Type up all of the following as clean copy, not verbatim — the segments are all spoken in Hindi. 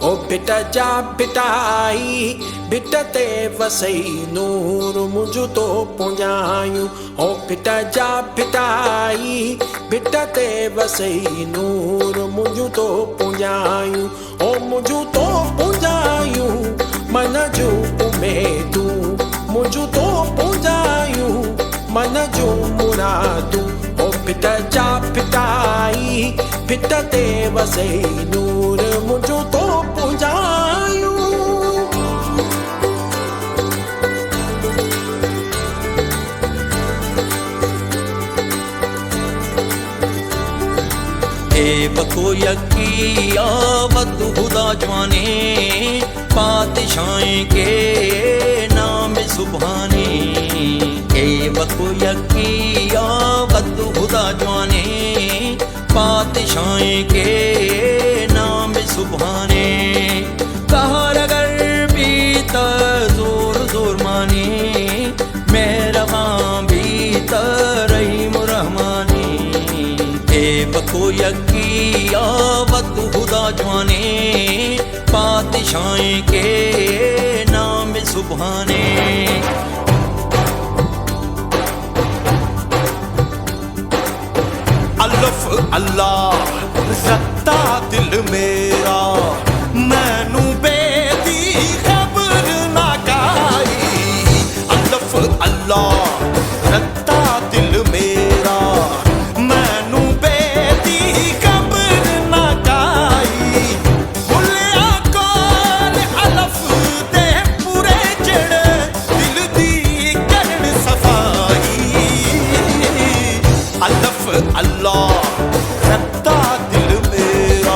ओ बेटा जा बेटाई बेटा ते वसई नूर मुझो तो पुंजायूं ओ बेटा जा बेटाई बेटा ते वसई नूर मुझो तो पुंजायूं ओ मुझो तो पुंजायूं मन जो उमेदू मुझो तो पुंजायूं मन जो मुरादू ओ बेटा जा बेटाई बेटा ते वसई नूर मुझो तो पुंजायूं ए बको यकिया वद खुदा जवाने पातशाही के नाम सुभाने ए बको यकिया वद खुदा जवाने पातशाही के नाम सुभाने कहर अगर भी जोर जोर माने मेहरबान भी रहीम रहमानी ए बको यकिया वद खुदा जवाने पातशाही के नाम सुभाने अल्लाह अल्लाह रखता दिल मेरा मैनू बेदी खबर ना गाई अल्लाह अल्लाह रखता दिल मेरा मैनू बेदी खबर ना गाई भुलिया कौन अलफ दे पूरे जड़ दिल दी करन सफाई अल्लाह अल्लाह रखता दिल मेरा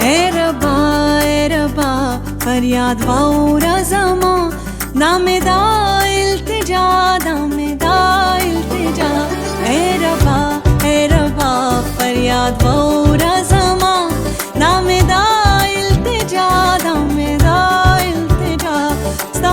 ए रबा फरियाद वाऊरा ज़मा नामेदा इल्तिजा ए रबा फरियाद वाऊरा ज़मा नामेदा इल्तिजा sta